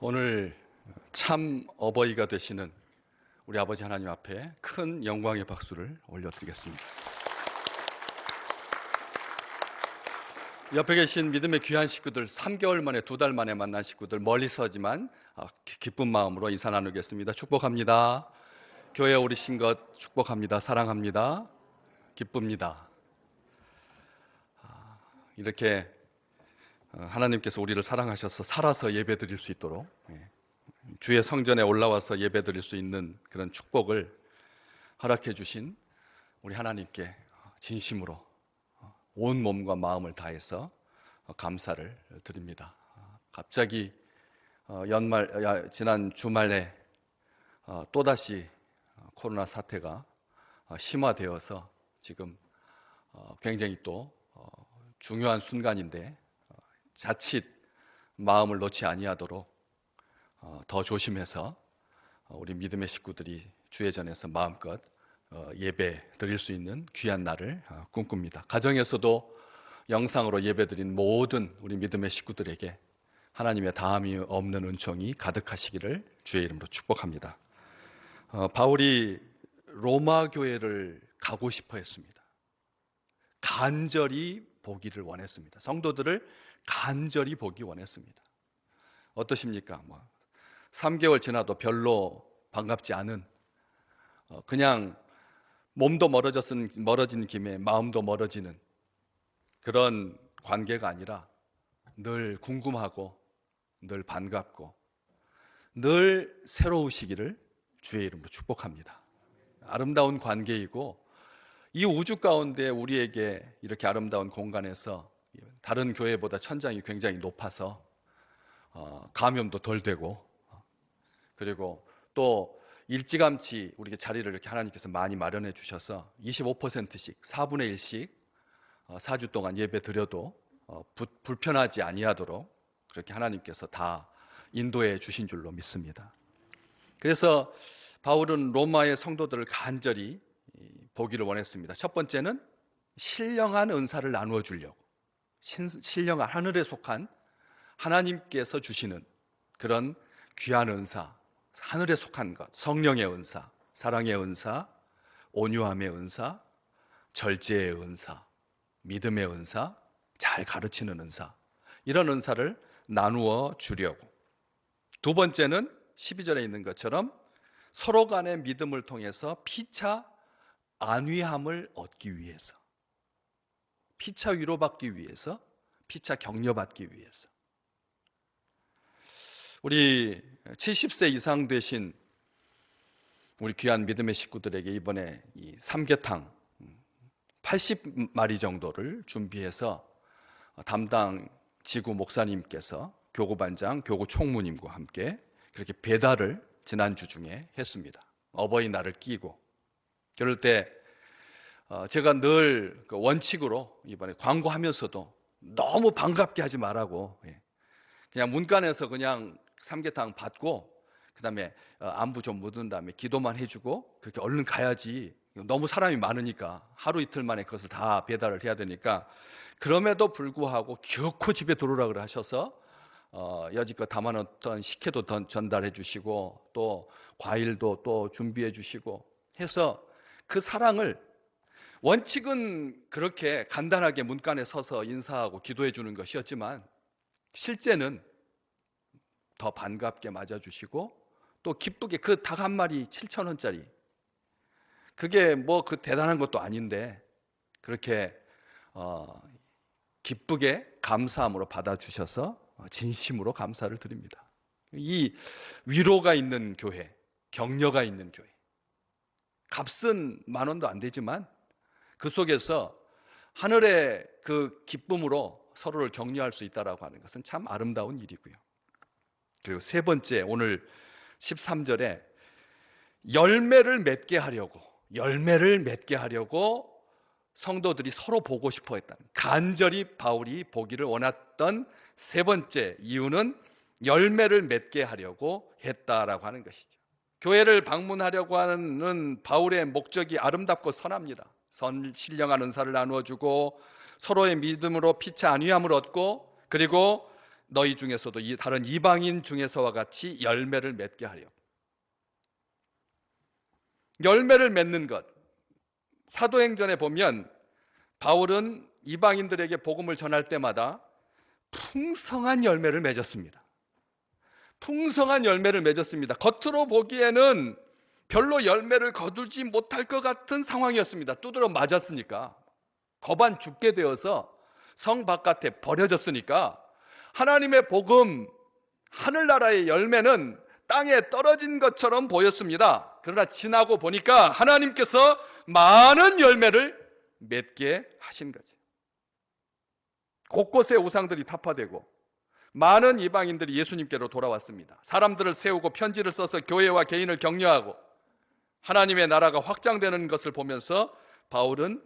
오늘 참 어버이가 되시는 우리 아버지 하나님 앞에 큰 영광의 박수를 올려드리겠습니다. 옆에 계신 믿음의 귀한 식구들, 3개월 만에 2달 만에 만난 식구들, 멀리서지만 기쁜 마음으로 인사 나누겠습니다. 축복합니다. 교회에 오르신 것 축복합니다. 사랑합니다. 기쁩니다. 이렇게 하나님께서 우리를 사랑하셔서 살아서 예배 드릴 수 있도록, 주의 성전에 올라와서 예배 드릴 수 있는 그런 축복을 허락해 주신 우리 하나님께 진심으로 온 몸과 마음을 다해서 감사를 드립니다. 갑자기 지난 주말에 또다시 코로나 사태가 심화되어서 지금 굉장히 또 중요한 순간인데 자칫 마음을 놓지 아니하도록 더 조심해서 우리 믿음의 식구들이 주의 전에서 마음껏 예배 드릴 수 있는 귀한 날을 꿈꿉니다. 가정에서도 영상으로 예배 드린 모든 우리 믿음의 식구들에게 하나님의 다함이 없는 은총이 가득하시기를 주의 이름으로 축복합니다. 바울이 로마 교회를 가고 싶어 했습니다. 간절히 보기를 원했습니다. 성도들을 간절히 보기 원했습니다. 어떠십니까? 3개월 지나도 별로 반갑지 않은, 그냥 몸도 멀어진 김에 마음도 멀어지는 그런 관계가 아니라 늘 궁금하고 늘 반갑고 늘 새로우시기를 주의 이름으로 축복합니다. 아름다운 관계이고 이 우주 가운데 우리에게 이렇게 아름다운 공간에서 다른 교회보다 천장이 굉장히 높아서 감염도 덜 되고, 그리고 또 일찌감치 우리에게 자리를 이렇게 하나님께서 많이 마련해 주셔서 25%씩 4분의 1씩 4주 동안 예배 드려도 불편하지 아니하도록 그렇게 하나님께서 다 인도해 주신 줄로 믿습니다. 그래서 바울은 로마의 성도들을 간절히 보기를 원했습니다. 첫 번째는 신령한 은사를 나누어 주려고, 신령한 하늘에 속한 하나님께서 주시는 그런 귀한 은사, 하늘에 속한 것, 성령의 은사, 사랑의 은사, 온유함의 은사, 절제의 은사, 믿음의 은사, 잘 가르치는 은사, 이런 은사를 나누어 주려고. 두 번째는 12절에 있는 것처럼 서로 간의 믿음을 통해서 피차 안위함을 얻기 위해서, 피차 위로받기 위해서, 피차 격려받기 위해서. 우리 70세 이상 되신 우리 귀한 믿음의 식구들에게 이번에 이 삼계탕 80마리 정도를 준비해서 담당 지구 목사님께서 교구반장, 교구 총무님과 함께 그렇게 배달을 지난주 중에 했습니다. 어버이날을 끼고. 그럴 때 제가 늘 원칙으로 이번에 광고하면서도 너무 반갑게 하지 말라고, 그냥 문간에서 그냥 삼계탕 받고 그다음에 안부 좀 묻은 다음에 기도만 해주고 그렇게 얼른 가야지, 너무 사람이 많으니까 하루 이틀 만에 그것을 다 배달을 해야 되니까. 그럼에도 불구하고 결코 집에 들어오라 하셔서 여지껏 담아놓던 식혜도 전달해 주시고 또 과일도 또 준비해 주시고 해서 그 사랑을, 원칙은 그렇게 간단하게 문간에 서서 인사하고 기도해 주는 것이었지만 실제는 더 반갑게 맞아주시고 또 기쁘게 그 닭 한 마리 7,000원짜리, 그게 그 대단한 것도 아닌데 그렇게 기쁘게 감사함으로 받아주셔서 진심으로 감사를 드립니다. 이 위로가 있는 교회, 격려가 있는 교회, 값은 10,000원도 안 되지만 그 속에서 하늘의 그 기쁨으로 서로를 격려할 수 있다라고 하는 것은 참 아름다운 일이고요. 그리고 세 번째, 오늘 13절에 열매를 맺게 하려고 성도들이 서로 보고 싶어 했다는, 간절히 바울이 보기를 원했던 세 번째 이유는 열매를 맺게 하려고 했다라고 하는 것이죠. 교회를 방문하려고 하는 바울의 목적이 아름답고 선합니다. 신령한 은사를 나누어주고 서로의 믿음으로 피차 안위함을 얻고, 그리고 너희 중에서도 이 다른 이방인 중에서와 같이 열매를 맺게 하려고. 열매를 맺는 것. 사도행전에 보면 바울은 이방인들에게 복음을 전할 때마다 풍성한 열매를 맺었습니다. 풍성한 열매를 맺었습니다. 겉으로 보기에는 별로 열매를 거두지 못할 것 같은 상황이었습니다. 두드러 맞았으니까, 거반 죽게 되어서 성 바깥에 버려졌으니까 하나님의 복음, 하늘나라의 열매는 땅에 떨어진 것처럼 보였습니다. 그러나 지나고 보니까 하나님께서 많은 열매를 맺게 하신 거지. 곳곳에 우상들이 타파되고 많은 이방인들이 예수님께로 돌아왔습니다. 사람들을 세우고 편지를 써서 교회와 개인을 격려하고 하나님의 나라가 확장되는 것을 보면서 바울은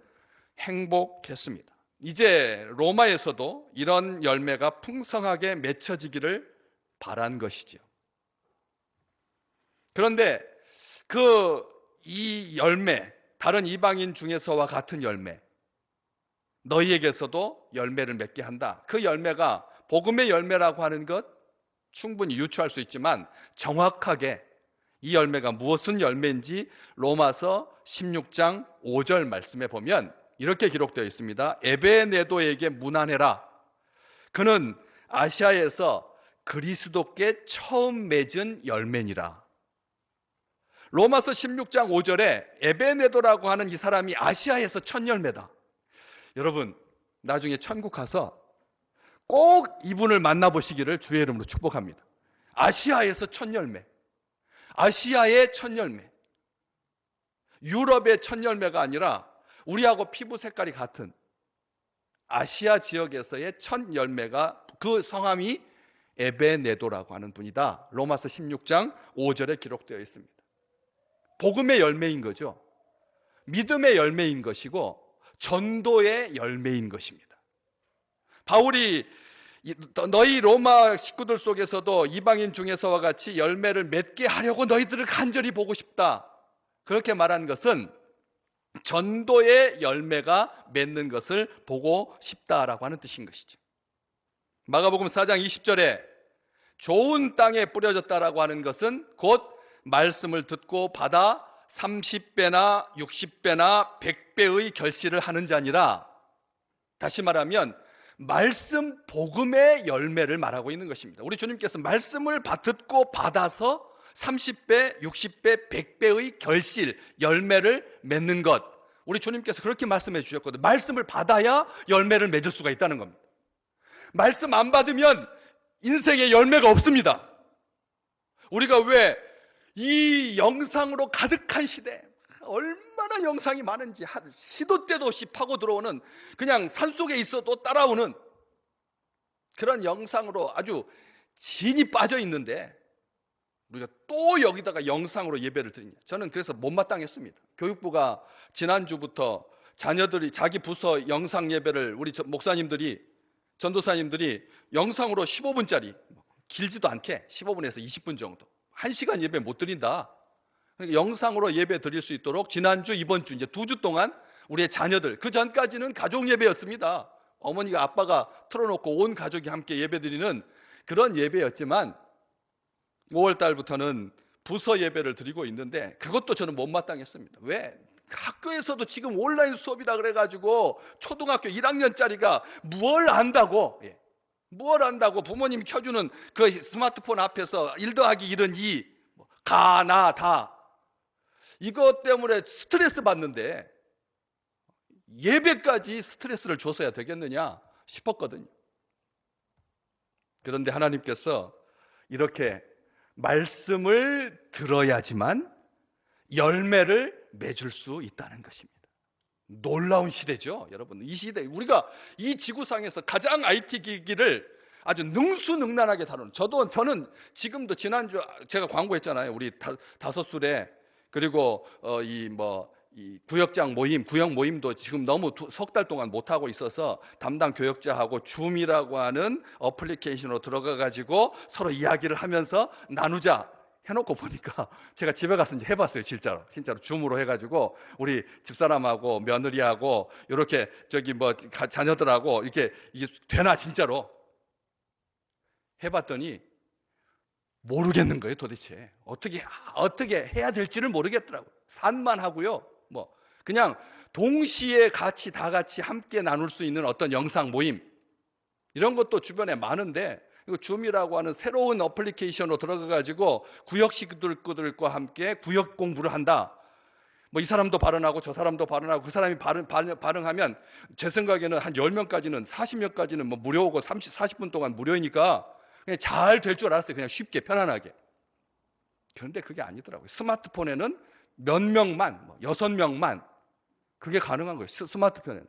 행복했습니다. 이제 로마에서도 이런 열매가 풍성하게 맺혀지기를 바란 것이죠. 그런데 이 열매, 다른 이방인 중에서와 같은 열매, 너희에게서도 열매를 맺게 한다. 그 열매가 복음의 열매라고 하는 것 충분히 유추할 수 있지만 정확하게 이 열매가 무엇은 열매인지 로마서 16장 5절 말씀에 보면 이렇게 기록되어 있습니다. 에베네도에게 문안해라. 그는 아시아에서 그리스도께 처음 맺은 열매니라. 로마서 16장 5절에 에베네도라고 하는 이 사람이 아시아에서 첫 열매다. 여러분, 나중에 천국 가서 꼭 이분을 만나보시기를 주의 이름으로 축복합니다. 아시아에서 첫 열매, 아시아의 첫 열매, 유럽의 첫 열매가 아니라 우리하고 피부 색깔이 같은 아시아 지역에서의 첫 열매가, 그 성함이 에베네도라고 하는 분이다. 로마서 16장 5절에 기록되어 있습니다. 복음의 열매인 거죠. 믿음의 열매인 것이고 전도의 열매인 것입니다. 바울이 너희 로마 식구들 속에서도 이방인 중에서와 같이 열매를 맺게 하려고 너희들을 간절히 보고 싶다. 그렇게 말한 것은 전도의 열매가 맺는 것을 보고 싶다라고 하는 뜻인 것이죠. 마가복음 4장 20절에 좋은 땅에 뿌려졌다라고 하는 것은 곧 말씀을 듣고 받아 30배나 60배나 100배의 결실을 하는 자니라. 다시 말하면 말씀 복음의 열매를 말하고 있는 것입니다. 우리 주님께서 말씀을 듣고 받아서 30배, 60배, 100배의 결실, 열매를 맺는 것, 우리 주님께서 그렇게 말씀해 주셨거든요. 말씀을 받아야 열매를 맺을 수가 있다는 겁니다. 말씀 안 받으면 인생에 열매가 없습니다. 우리가 왜 이 영상으로 가득한 시대, 얼마나 영상이 많은지 시도 때도 없이 파고 들어오는, 그냥 산속에 있어도 따라오는 그런 영상으로 아주 진이 빠져 있는데 우리가 또 여기다가 영상으로 예배를 드리냐. 저는 그래서 못마땅했습니다. 교육부가 지난주부터 자녀들이 자기 부서 영상 예배를 우리 목사님들이, 전도사님들이 영상으로 15분짜리, 길지도 않게 15분에서 20분 정도, 1시간 예배 못 드린다. 그러니까 영상으로 예배 드릴 수 있도록 지난주, 이번 주 이제 2주 동안 우리의 자녀들, 그 전까지는 가족 예배였습니다. 어머니가 아빠가 틀어놓고 온 가족이 함께 예배 드리는 그런 예배였지만 5월 달부터는 부서 예배를 드리고 있는데 그것도 저는 못마땅했습니다. 왜? 학교에서도 지금 온라인 수업이라 그래가지고 초등학교 1학년짜리가 뭘 안다고, 뭘 안다고 부모님이 켜주는 그 스마트폰 앞에서 1 더하기 1은 2, 가, 나, 다, 이것 때문에 스트레스 받는데 예배까지 스트레스를 줬어야 되겠느냐 싶었거든요. 그런데 하나님께서 이렇게 말씀을 들어야지만 열매를 맺을 수 있다는 것입니다. 놀라운 시대죠, 여러분. 이 시대, 우리가 이 지구상에서 가장 IT 기기를 아주 능수능란하게 다루는, 저는 지금도 지난주 제가 광고했잖아요. 우리 다섯 술에, 그리고 이 구역장 모임, 구역 모임도 지금 너무 석 달 동안 못 하고 있어서 담당 교역자하고 줌이라고 하는 어플리케이션으로 들어가 가지고 서로 이야기를 하면서 나누자 해놓고 보니까 제가 집에 가서 이제 해봤어요. 진짜로 줌으로 해가지고 우리 집사람하고 며느리하고 이렇게 자녀들하고 이게 되나 진짜로. 해봤더니 모르겠는 거예요. 도대체 어떻게 해야 될지를 모르겠더라고요. 산만하고요. 뭐 그냥 동시에 다 같이 함께 나눌 수 있는 어떤 영상 모임 이런 것도 주변에 많은데, 이거 줌이라고 하는 새로운 어플리케이션으로 들어가가지고 구역 식구들과 함께 구역 공부를 한다. 뭐 이 사람도 발언하고 저 사람도 발언하고 그 사람이 발언하면 제 생각에는 한 10명까지는 40명까지는 뭐 무료고 40분 동안 무료이니까 그냥 잘 될 줄 알았어요. 그냥 쉽게 편안하게. 그런데 그게 아니더라고요. 스마트폰에는 몇 명만, 6명만 그게 가능한 거예요. 스마트폰에는.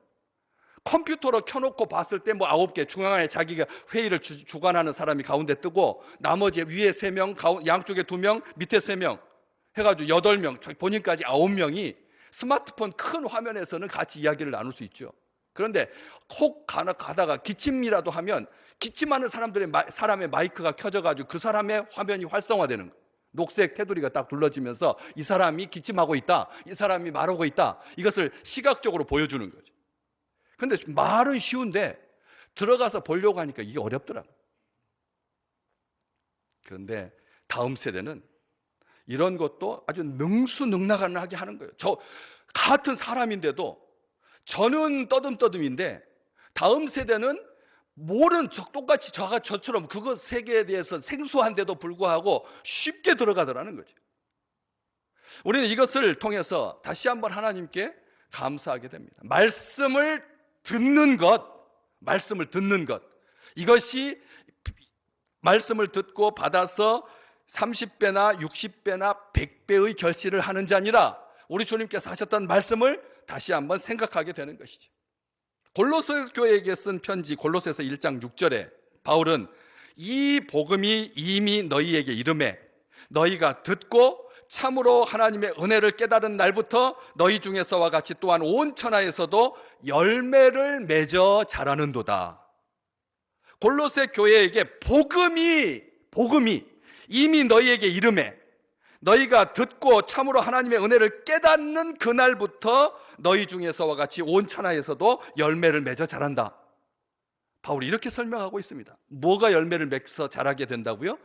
컴퓨터로 켜놓고 봤을 때 뭐 9개, 중앙에 자기가 회의를 주관하는 사람이 가운데 뜨고, 나머지 위에 3명, 양쪽에 2명, 밑에 3명 해가지고 8명, 본인까지 9명이 스마트폰 큰 화면에서는 같이 이야기를 나눌 수 있죠. 그런데 혹 가다가 기침이라도 하면 기침하는 사람의 마이크가 켜져가지고 그 사람의 화면이 활성화되는 거예요. 녹색 테두리가 딱 둘러지면서 이 사람이 기침하고 있다, 이 사람이 말하고 있다, 이것을 시각적으로 보여주는 거죠. 근데 말은 쉬운데 들어가서 보려고 하니까 이게 어렵더라고요. 그런데 다음 세대는 이런 것도 아주 능수능란하게 하는 거예요. 저 같은 사람인데도 저는 떠듬떠듬인데 다음 세대는 똑같이 저처럼 그것 세계에 대해서 생소한데도 불구하고 쉽게 들어가더라는 거죠. 우리는 이것을 통해서 다시 한번 하나님께 감사하게 됩니다. 말씀을 듣는 것, 이것이 말씀을 듣고 받아서 30배나 60배나 100배의 결실을 하는 자 아니라 우리 주님께서 하셨던 말씀을 다시 한번 생각하게 되는 것이죠. 골로새 교회에게 쓴 편지 골로새서 1장 6절에 바울은 이 복음이 이미 너희에게 이르매 너희가 듣고 참으로 하나님의 은혜를 깨달은 날부터 너희 중에서와 같이 또한 온 천하에서도 열매를 맺어 자라는도다. 골로새 교회에게 복음이 이미 너희에게 이르매 너희가 듣고 참으로 하나님의 은혜를 깨닫는 그날부터 너희 중에서와 같이 온 천하에서도 열매를 맺어 자란다. 바울이 이렇게 설명하고 있습니다. 뭐가 열매를 맺어 자라게 된다고요?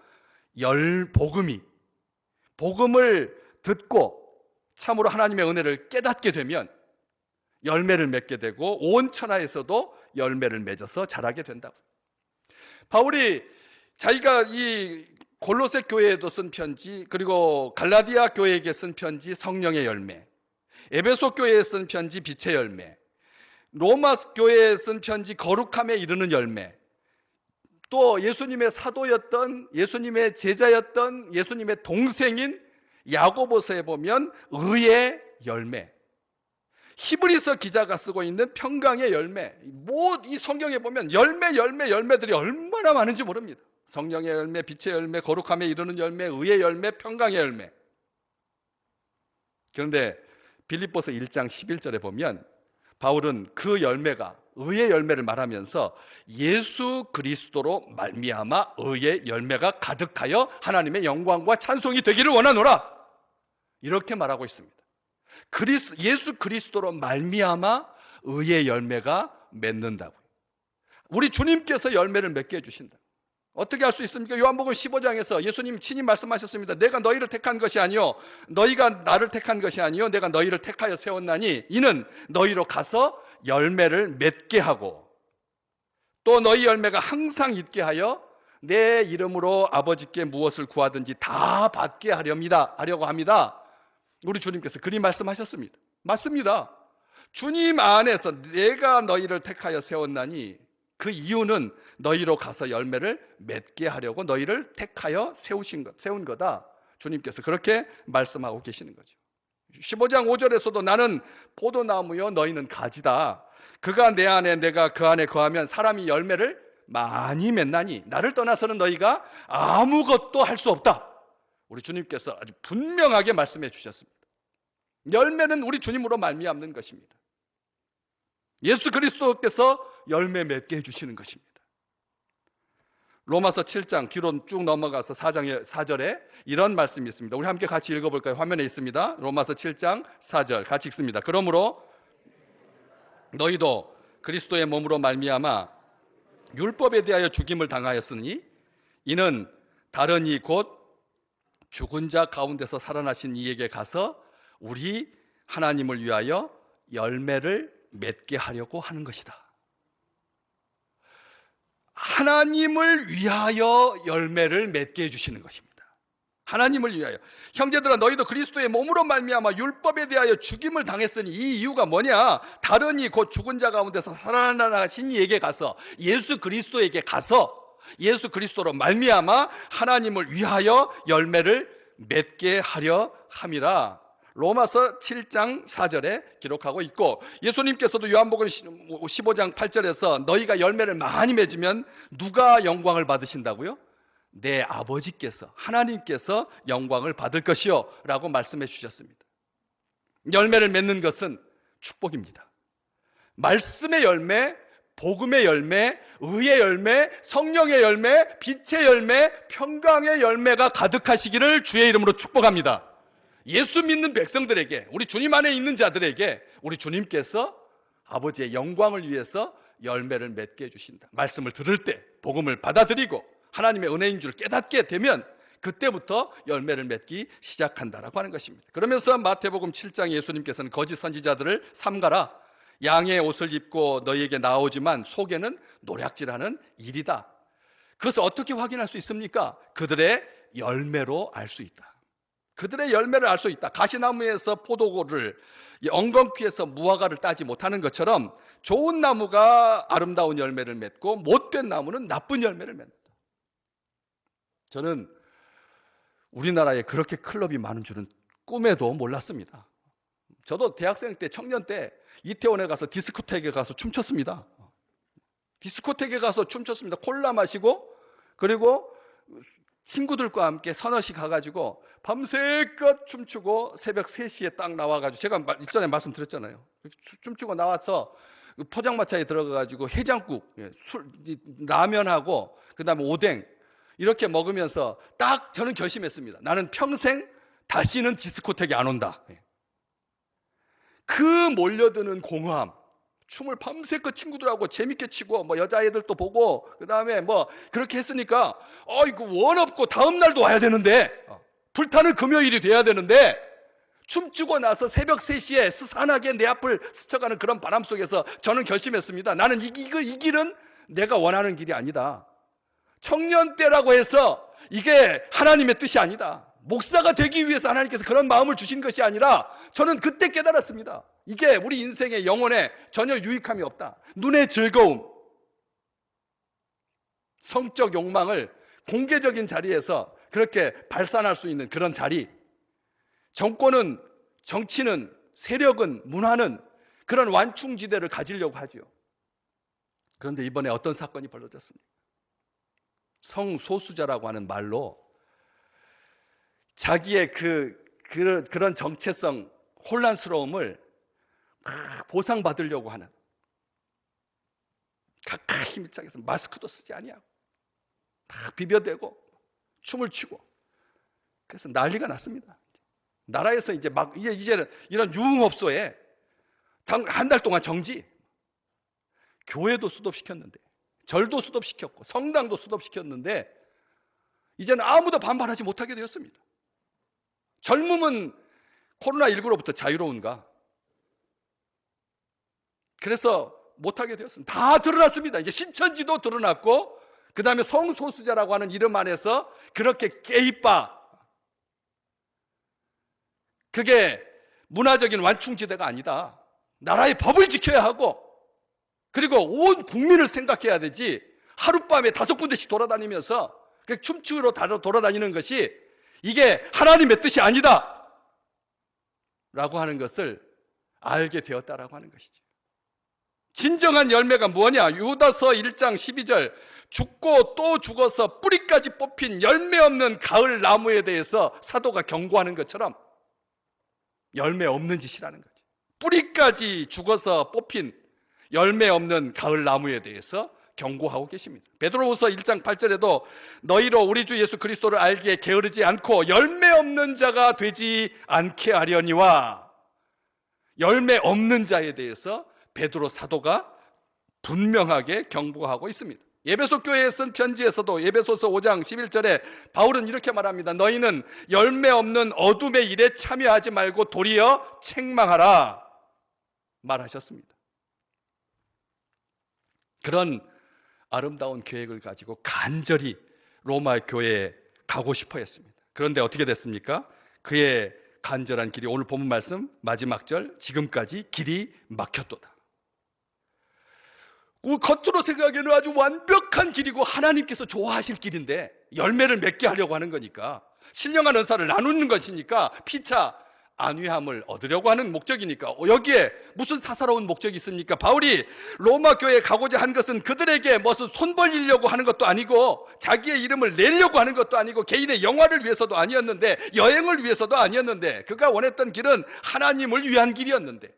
복음을 듣고 참으로 하나님의 은혜를 깨닫게 되면 열매를 맺게 되고 온 천하에서도 열매를 맺어서 자라게 된다고. 바울이 자기가 이 골로새 교회에도 쓴 편지, 그리고 갈라디아 교회에게 쓴 편지 성령의 열매, 에베소 교회에 쓴 편지 빛의 열매, 로마 교회에 쓴 편지 거룩함에 이르는 열매, 또 예수님의 사도였던, 예수님의 제자였던, 예수님의 동생인 야고보서에 보면 의의 열매, 히브리서 기자가 쓰고 있는 평강의 열매, 이 성경에 보면 열매들이 얼마나 많은지 모릅니다. 성령의 열매, 빛의 열매, 거룩함에 이르는 열매, 의의 열매, 평강의 열매. 그런데 빌립보서 1장 11절에 보면 바울은 그 열매가 의의 열매를 말하면서 예수 그리스도로 말미암아 의의 열매가 가득하여 하나님의 영광과 찬송이 되기를 원하노라, 이렇게 말하고 있습니다. 예수 그리스도로 말미암아 의의 열매가 맺는다고요. 우리 주님께서 열매를 맺게 해주신다. 어떻게 할 수 있습니까? 요한복음 15장에서 예수님 친히 말씀하셨습니다. 내가 너희를 택한 것이 아니요 너희가 나를 택한 것이 아니요 내가 너희를 택하여 세웠나니 이는 너희로 가서 열매를 맺게 하고 또 너희 열매가 항상 있게 하여 내 이름으로 아버지께 무엇을 구하든지 다 받게 하려고 합니다. 우리 주님께서 그리 말씀하셨습니다. 맞습니다. 주님 안에서 내가 너희를 택하여 세웠나니 그 이유는 너희로 가서 열매를 맺게 하려고 너희를 택하여 세운 거다. 주님께서 그렇게 말씀하고 계시는 거죠. 15장 5절에서도 나는 포도나무요 너희는 가지다. 그가 내 안에 내가 그 안에 거하면 사람이 열매를 많이 맺나니 나를 떠나서는 너희가 아무것도 할 수 없다. 우리 주님께서 아주 분명하게 말씀해 주셨습니다. 열매는 우리 주님으로 말미암는 것입니다. 예수 그리스도께서 열매 맺게 해주시는 것입니다. 로마서 7장 뒤로 쭉 넘어가서 4절에 이런 말씀이 있습니다. 우리 함께 같이 읽어볼까요? 화면에 있습니다. 로마서 7장 4절 같이 읽습니다. 그러므로 너희도 그리스도의 몸으로 말미암아 율법에 대하여 죽임을 당하였으니 이는 다른 이 곧 죽은 자 가운데서 살아나신 이에게 가서 우리 하나님을 위하여 열매를 맺게 하려고 하는 것이다. 하나님을 위하여 열매를 맺게 해주시는 것입니다. 하나님을 위하여. 형제들아, 너희도 그리스도의 몸으로 말미암아 율법에 대하여 죽임을 당했으니 이 이유가 뭐냐? 다른 이 곧 죽은 자 가운데서 살아나신 이에게 가서, 예수 그리스도에게 가서 예수 그리스도로 말미암아 하나님을 위하여 열매를 맺게 하려 함이라. 로마서 7장 4절에 기록하고 있고, 예수님께서도 요한복음 15장 8절에서 너희가 열매를 많이 맺으면 누가 영광을 받으신다고요? 내 아버지께서, 하나님께서 영광을 받을 것이요 라고 말씀해 주셨습니다. 열매를 맺는 것은 축복입니다. 말씀의 열매, 복음의 열매, 의의 열매, 성령의 열매, 빛의 열매, 평강의 열매가 가득하시기를 주의 이름으로 축복합니다. 예수 믿는 백성들에게, 우리 주님 안에 있는 자들에게 우리 주님께서 아버지의 영광을 위해서 열매를 맺게 해주신다. 말씀을 들을 때 복음을 받아들이고 하나님의 은혜인 줄 깨닫게 되면 그때부터 열매를 맺기 시작한다라고 하는 것입니다. 그러면서 마태복음 7장에 예수님께서는 거짓 선지자들을 삼가라. 양의 옷을 입고 너희에게 나오지만 속에는 노략질하는 일이다. 그것을 어떻게 확인할 수 있습니까? 그들의 열매로 알 수 있다. 그들의 열매를 알 수 있다. 가시나무에서 포도고를, 엉겅퀴에서 무화과를 따지 못하는 것처럼 좋은 나무가 아름다운 열매를 맺고 못된 나무는 나쁜 열매를 맺는다. 저는 우리나라에 그렇게 클럽이 많은 줄은 꿈에도 몰랐습니다. 저도 대학생 때, 청년 때 이태원에 가서 디스코텍에 가서 춤췄습니다. 디스코텍에 가서 춤췄습니다. 콜라 마시고, 그리고 친구들과 함께 서너씩 가가지고 밤새껏 춤추고 새벽 3시에 딱 나와가지고, 제가 일전에 말씀드렸잖아요. 춤추고 나와서 포장마차에 들어가가지고 해장국, 라면하고 그 다음에 오뎅 이렇게 먹으면서 딱 저는 결심했습니다. 나는 평생 다시는 디스코텍에 안 온다. 그 몰려드는 공허함, 춤을 밤새껏 친구들하고 재밌게 추고 뭐 여자애들도 보고 그 다음에 뭐 그렇게 했으니까 이거 원 없고 다음 날도 와야 되는데, 불타는 금요일이 돼야 되는데, 춤추고 나서 새벽 3시에 스산하게 내 앞을 스쳐가는 그런 바람 속에서 저는 결심했습니다. 나는 이 길은 내가 원하는 길이 아니다. 청년 때라고 해서 이게 하나님의 뜻이 아니다. 목사가 되기 위해서 하나님께서 그런 마음을 주신 것이 아니라, 저는 그때 깨달았습니다. 이게 우리 인생의 영혼에 전혀 유익함이 없다. 눈의 즐거움, 성적 욕망을 공개적인 자리에서 그렇게 발산할 수 있는 그런 자리, 정권은, 정치는, 세력은, 문화는 그런 완충지대를 가지려고 하죠. 그런데 이번에 어떤 사건이 벌어졌습니까? 성소수자라고 하는 말로 자기의 그런 정체성, 혼란스러움을 막 보상받으려고 하는, 가까이 밀착해서 마스크도 쓰지 아니하고 막 비벼대고 춤을 추고, 그래서 난리가 났습니다. 나라에서 이제는 이런 유흥업소에 한 달 동안 정지, 교회도 수도시켰는데, 절도 수도시켰고 성당도 수도시켰는데 이제는 아무도 반발하지 못하게 되었습니다. 젊음은 코로나19로부터 자유로운가? 그래서 못하게 되었습니다. 다 드러났습니다. 이제 신천지도 드러났고, 그 다음에 성소수자라고 하는 이름 안에서 그렇게 게이바, 그게 문화적인 완충지대가 아니다. 나라의 법을 지켜야 하고, 그리고 온 국민을 생각해야 되지, 하룻밤에 5군데씩 돌아다니면서 춤추러 돌아다니는 것이 이게 하나님의 뜻이 아니다 라고 하는 것을 알게 되었다라고 하는 것이죠. 진정한 열매가 뭐냐? 유다서 1장 12절, 죽고 또 죽어서 뿌리까지 뽑힌 열매 없는 가을 나무에 대해서 사도가 경고하는 것처럼 열매 없는 짓이라는 거죠. 뿌리까지 죽어서 뽑힌 열매 없는 가을 나무에 대해서 경고하고 계십니다. 베드로후서 1장 8절에도 너희로 우리 주 예수 그리스도를 알기에 게으르지 않고 열매 없는 자가 되지 않게 하려니와, 열매 없는 자에 대해서 베드로 사도가 분명하게 경고하고 있습니다. 에베소 교회에 쓴 편지에서도 에베소서 5장 11절에 바울은 이렇게 말합니다. 너희는 열매 없는 어둠의 일에 참여하지 말고 도리어 책망하라 말하셨습니다. 그런 아름다운 계획을 가지고 간절히 로마 교회에 가고 싶어 했습니다. 그런데 어떻게 됐습니까? 그의 간절한 길이 오늘 본문 말씀 마지막 절 지금까지 길이 막혔도다. 겉으로 생각하기에는 아주 완벽한 길이고 하나님께서 좋아하실 길인데 열매를 맺게 하려고 하는 거니까, 신령한 은사를 나누는 것이니까, 피차 안위함을 얻으려고 하는 목적이니까 여기에 무슨 사사로운 목적이 있습니까? 바울이 로마 교회에 가고자 한 것은 그들에게 무슨 손 벌리려고 하는 것도 아니고 자기의 이름을 내려고 하는 것도 아니고 개인의 영화를 위해서도 아니었는데 여행을 위해서도 아니었는데 그가 원했던 길은 하나님을 위한 길이었는데,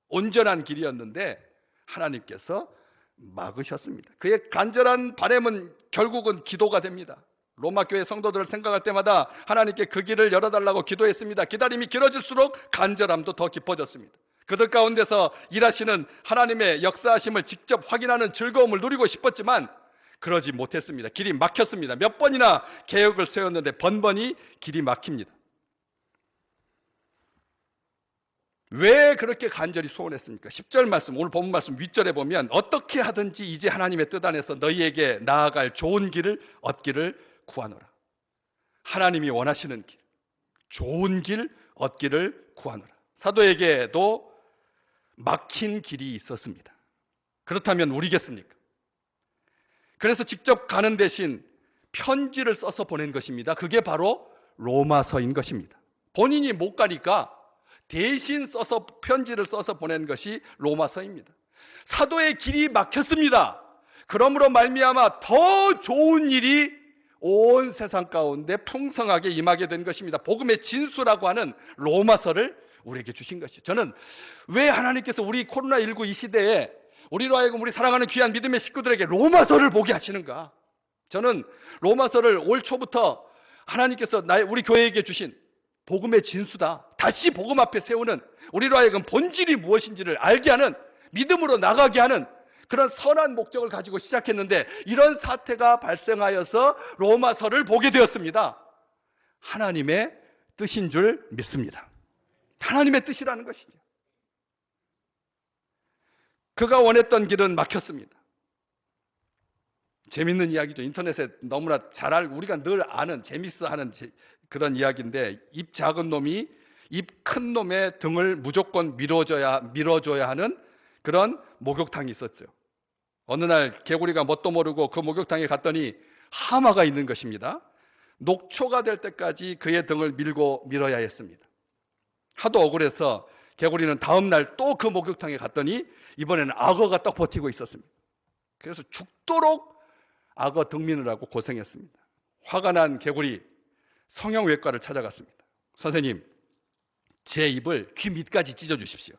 온전한 길이었는데 하나님께서 막으셨습니다. 그의 간절한 바람은 결국은 기도가 됩니다. 로마 교회 성도들을 생각할 때마다 하나님께 그 길을 열어달라고 기도했습니다. 기다림이 길어질수록 간절함도 더 깊어졌습니다. 그들 가운데서 일하시는 하나님의 역사하심을 직접 확인하는 즐거움을 누리고 싶었지만 그러지 못했습니다. 길이 막혔습니다. 몇 번이나 계획을 세웠는데 번번이 길이 막힙니다. 왜 그렇게 간절히 소원했습니까? 10절 말씀, 오늘 본문 말씀 윗절에 보면 어떻게 하든지 이제 하나님의 뜻 안에서 너희에게 나아갈 좋은 길을 얻기를 구하노라. 하나님이 원하시는 길, 좋은 길 얻기를 구하노라. 사도에게도 막힌 길이 있었습니다. 그렇다면 우리겠습니까? 그래서 직접 가는 대신 편지를 써서 보낸 것입니다. 그게 바로 로마서인 것입니다. 본인이 못 가니까 대신 써서 편지를 써서 보낸 것이 로마서입니다. 사도의 길이 막혔습니다. 그러므로 말미암아 더 좋은 일이 온 세상 가운데 풍성하게 임하게 된 것입니다. 복음의 진수라고 하는 로마서를 우리에게 주신 것이죠. 저는 왜 하나님께서 우리 코로나19 이 시대에 우리로 하여금 우리 사랑하는 귀한 믿음의 식구들에게 로마서를 보게 하시는가? 저는 로마서를 올 초부터 하나님께서 우리 교회에게 주신 복음의 진수다, 다시 복음 앞에 세우는, 우리로 하여금 본질이 무엇인지를 알게 하는, 믿음으로 나가게 하는 그런 선한 목적을 가지고 시작했는데 이런 사태가 발생하여서 로마서를 보게 되었습니다. 하나님의 뜻인 줄 믿습니다. 하나님의 뜻이라는 것이죠. 그가 원했던 길은 막혔습니다. 재밌는 이야기죠. 인터넷에 너무나 우리가 늘 아는, 재밌어 하는 그런 이야기인데, 입 작은 놈이 입 큰 놈의 등을 무조건 밀어줘야 하는 그런 목욕탕이 있었죠. 어느 날 개구리가 뭣도 모르고 그 목욕탕에 갔더니 하마가 있는 것입니다. 녹초가 될 때까지 그의 등을 밀어야 했습니다. 하도 억울해서 개구리는 다음 날 또 그 목욕탕에 갔더니 이번에는 악어가 떡 버티고 있었습니다. 그래서 죽도록 악어 등 미느라고 고생했습니다. 화가 난 개구리, 성형외과를 찾아갔습니다. 선생님, 제 입을 귀 밑까지 찢어주십시오.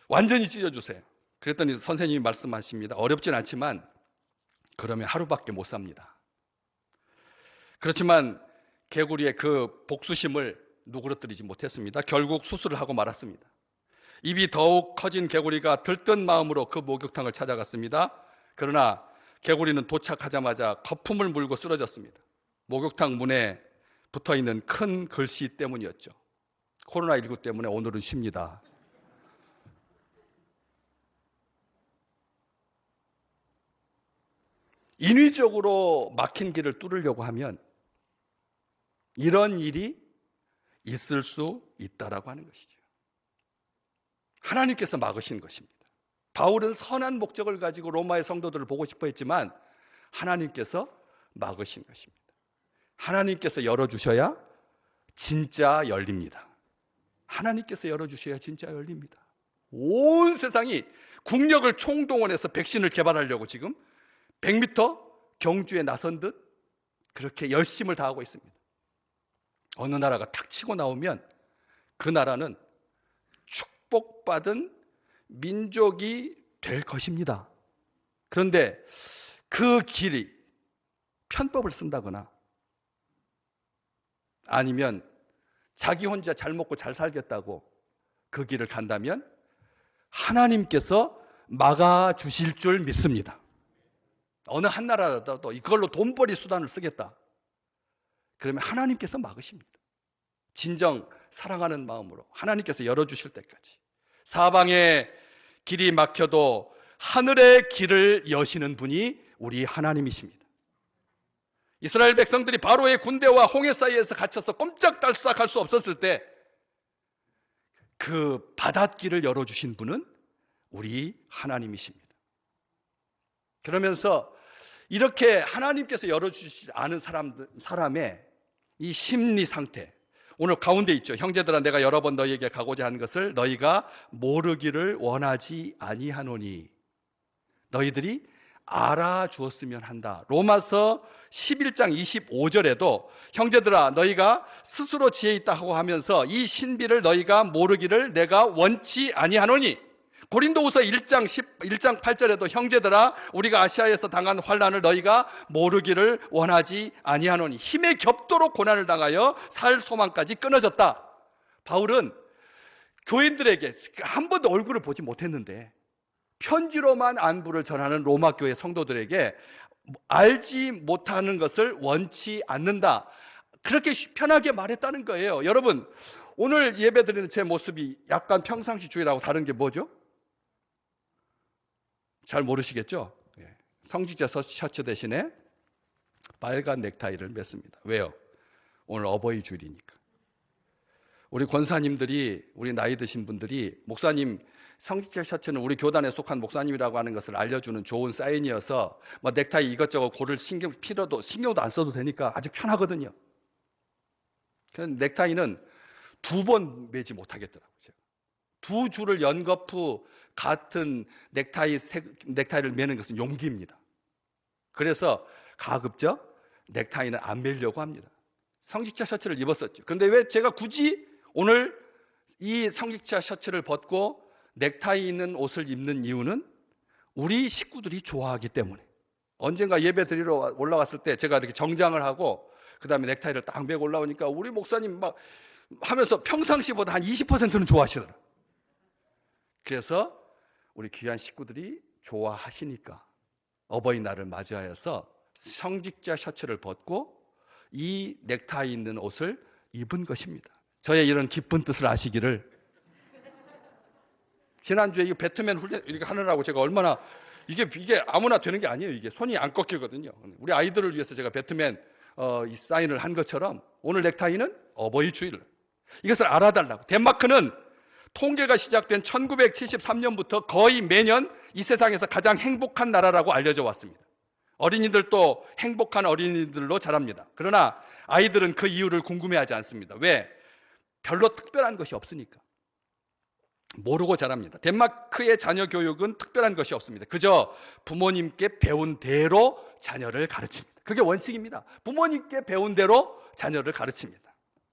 완전히 찢어주세요. 그랬더니 선생님이 말씀하십니다. 어렵진 않지만 그러면 하루밖에 못 삽니다. 그렇지만 개구리의 그 복수심을 누그러뜨리지 못했습니다. 결국 수술을 하고 말았습니다. 입이 더욱 커진 개구리가 들뜬 마음으로 그 목욕탕을 찾아갔습니다. 그러나 개구리는 도착하자마자 거품을 물고 쓰러졌습니다. 목욕탕 문에 붙어있는 큰 글씨 때문이었죠. 코로나19 때문에 오늘은 쉽니다. 인위적으로 막힌 길을 뚫으려고 하면 이런 일이 있을 수 있다라고 하는 것이죠. 하나님께서 막으신 것입니다. 바울은 선한 목적을 가지고 로마의 성도들을 보고 싶어 했지만 하나님께서 막으신 것입니다. 하나님께서 열어주셔야 진짜 열립니다. 하나님께서 열어주셔야 진짜 열립니다. 온 세상이 국력을 총동원해서 백신을 개발하려고 지금 100m 경주에 나선 듯 그렇게 열심을 다하고 있습니다. 어느 나라가 탁 치고 나오면 그 나라는 축복받은 민족이 될 것입니다. 그런데 그 길이 편법을 쓴다거나 아니면 자기 혼자 잘 먹고 잘 살겠다고 그 길을 간다면 하나님께서 막아주실 줄 믿습니다. 어느 한 나라라도 이걸로 돈벌이 수단을 쓰겠다. 그러면 하나님께서 막으십니다. 진정 사랑하는 마음으로 하나님께서 열어주실 때까지. 사방에 길이 막혀도 하늘의 길을 여시는 분이 우리 하나님이십니다. 이스라엘 백성들이 바로의 군대와 홍해 사이에서 갇혀서 꼼짝달싹할 수 없었을 때 그 바닷길을 열어주신 분은 우리 하나님이십니다. 그러면서 이렇게 하나님께서 열어주시지 않은 사람의 이 심리 상태, 오늘 가운데 있죠. 형제들아, 내가 여러 번 너희에게 가고자 한 것을 너희가 모르기를 원하지 아니하노니 너희들이 알아주었으면 한다. 로마서 11장 25절에도 형제들아, 너희가 스스로 지혜 있다 하고 하면서 이 신비를 너희가 모르기를 내가 원치 아니하노니, 고린도후서 1장 8절에도 형제들아, 우리가 아시아에서 당한 환난을 너희가 모르기를 원하지 아니하노니, 힘에 겹도록 고난을 당하여 살 소망까지 끊어졌다. 바울은 교인들에게 한 번도 얼굴을 보지 못했는데 편지로만 안부를 전하는 로마 교회 성도들에게 알지 못하는 것을 원치 않는다, 그렇게 편하게 말했다는 거예요. 여러분, 오늘 예배드리는 제 모습이 약간 평상시주의라고 다른 게 뭐죠? 잘 모르시겠죠? 성직자 셔츠 대신에 빨간 넥타이를 맸습니다. 왜요? 오늘 어버이 주일이니까. 우리 권사님들이, 우리 나이 드신 분들이 목사님 성직자 셔츠는 우리 교단에 속한 목사님이라고 하는 것을 알려주는 좋은 사인이어서 뭐 넥타이 이것저것 고를 신경도 안 써도 되니까 아주 편하거든요. 그래서 넥타이는 2번 매지 못하겠더라고요. 두 줄을 연거푸 같은 넥타이를 매는 것은 용기입니다. 그래서 가급적 넥타이는 안 매려고 합니다. 성직자 셔츠를 입었었죠. 그런데 왜 제가 굳이 오늘 이 성직자 셔츠를 벗고 넥타이 있는 옷을 입는 이유는 우리 식구들이 좋아하기 때문에. 언젠가 예배 드리러 올라갔을 때 제가 이렇게 정장을 하고 그 다음에 넥타이를 딱 매고 올라오니까 우리 목사님 막 하면서 평상시보다 한 20%는 좋아하시더라고요. 그래서 우리 귀한 식구들이 좋아하시니까 어버이날을 맞이하여서 성직자 셔츠를 벗고 이 넥타이 있는 옷을 입은 것입니다. 저의 이런 기쁜 뜻을 아시기를. 지난주에 이 배트맨 훈련 이렇게 하느라고 제가 얼마나 이게 아무나 되는 게 아니에요. 이게 손이 안 꺾이거든요. 우리 아이들을 위해서 제가 배트맨 이 사인을 한 것처럼 오늘 넥타이는 어버이 주일, 이것을 알아달라고. 덴마크는 통계가 시작된 1973년부터 거의 매년 이 세상에서 가장 행복한 나라라고 알려져 왔습니다. 어린이들도 행복한 어린이들로 자랍니다. 그러나 아이들은 그 이유를 궁금해하지 않습니다. 왜? 별로 특별한 것이 없으니까. 모르고 자랍니다. 덴마크의 자녀 교육은 특별한 것이 없습니다. 그저 부모님께 배운 대로 자녀를 가르칩니다. 그게 원칙입니다. 부모님께 배운 대로 자녀를 가르칩니다.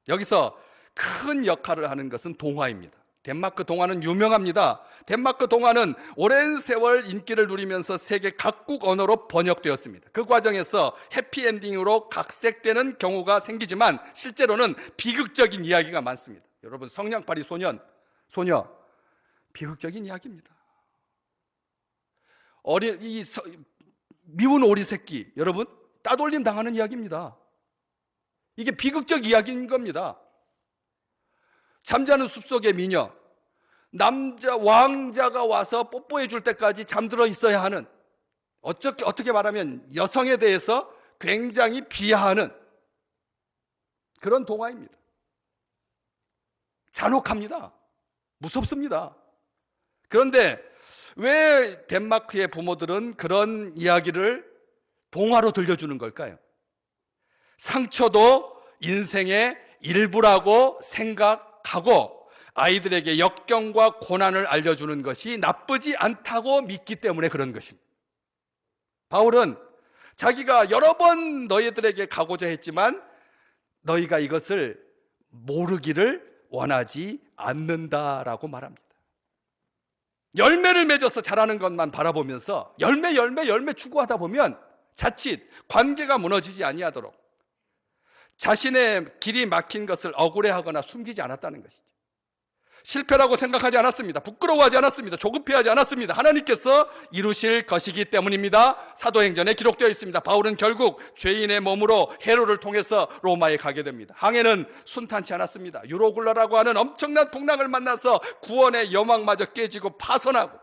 여기서 큰 역할을 하는 것은 동화입니다. 덴마크 동화는 유명합니다. 덴마크 동화는 오랜 세월 인기를 누리면서 세계 각국 언어로 번역되었습니다. 그 과정에서 해피엔딩으로 각색되는 경우가 생기지만 실제로는 비극적인 이야기가 많습니다. 여러분, 성냥팔이 소녀 비극적인 이야기입니다. 미운 오리 새끼, 여러분, 따돌림 당하는 이야기입니다. 이게 비극적 이야기인 겁니다. 잠자는 숲속의 미녀, 왕자가 와서 뽀뽀해 줄 때까지 잠들어 있어야 하는, 어떻게 말하면 여성에 대해서 굉장히 비하하는 그런 동화입니다. 잔혹합니다. 무섭습니다. 그런데 왜 덴마크의 부모들은 그런 이야기를 동화로 들려주는 걸까요? 상처도 인생의 일부라고 생각하고 아이들에게 역경과 고난을 알려주는 것이 나쁘지 않다고 믿기 때문에 그런 것입니다. 바울은 자기가 여러 번 너희들에게 가고자 했지만 너희가 이것을 모르기를 원하지 않는다라고 말합니다. 열매를 맺어서 자라는 것만 바라보면서 열매 추구하다 보면 자칫 관계가 무너지지 아니하도록 자신의 길이 막힌 것을 억울해하거나 숨기지 않았다는 것이죠. 실패라고 생각하지 않았습니다. 부끄러워하지 않았습니다. 조급해하지 않았습니다. 하나님께서 이루실 것이기 때문입니다. 사도행전에 기록되어 있습니다. 바울은 결국 죄인의 몸으로 헤로를 통해서 로마에 가게 됩니다. 항해는 순탄치 않았습니다. 유로굴라라고 하는 엄청난 풍랑을 만나서 구원의 여망마저 깨지고 파손하고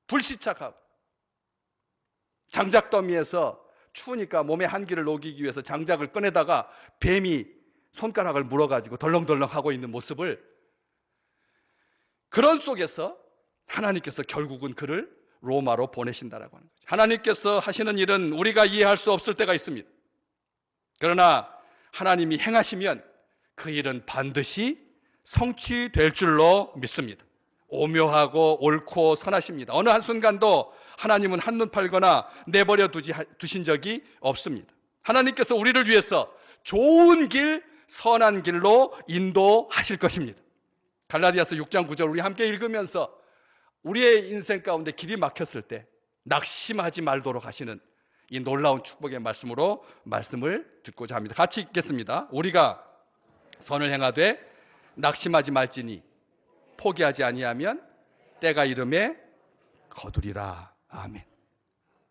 불시착하고, 장작더미에서 추우니까 몸의 한기를 녹이기 위해서 장작을 꺼내다가 뱀이 손가락을 물어가지고 덜렁덜렁 하고 있는 모습을, 그런 속에서 하나님께서 결국은 그를 로마로 보내신다라고 하는 거죠. 하나님께서 하시는 일은 우리가 이해할 수 없을 때가 있습니다. 그러나 하나님이 행하시면 그 일은 반드시 성취될 줄로 믿습니다. 오묘하고 옳고 선하십니다. 어느 한순간도 하나님은 한눈 팔거나 내버려 두신 적이 없습니다. 하나님께서 우리를 위해서 좋은 길, 선한 길로 인도하실 것입니다. 갈라디아서 6장 9절 우리 함께 읽으면서 우리의 인생 가운데 길이 막혔을 때 낙심하지 말도록 하시는 이 놀라운 축복의 말씀으로 말씀을 듣고자 합니다. 같이 읽겠습니다. 우리가 선을 행하되 낙심하지 말지니 포기하지 아니하면 때가 이름에 거두리라. 아멘.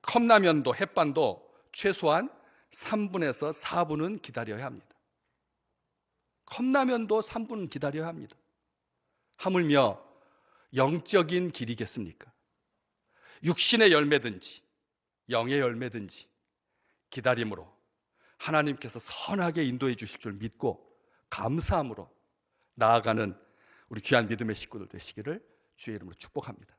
컵라면도 햇반도 최소한 3분에서 4분은 기다려야 합니다. 컵라면도 3분은 기다려야 합니다. 하물며 영적인 길이겠습니까? 육신의 열매든지 영의 열매든지 기다림으로 하나님께서 선하게 인도해 주실 줄 믿고 감사함으로 나아가는 우리 귀한 믿음의 식구들 되시기를 주의 이름으로 축복합니다.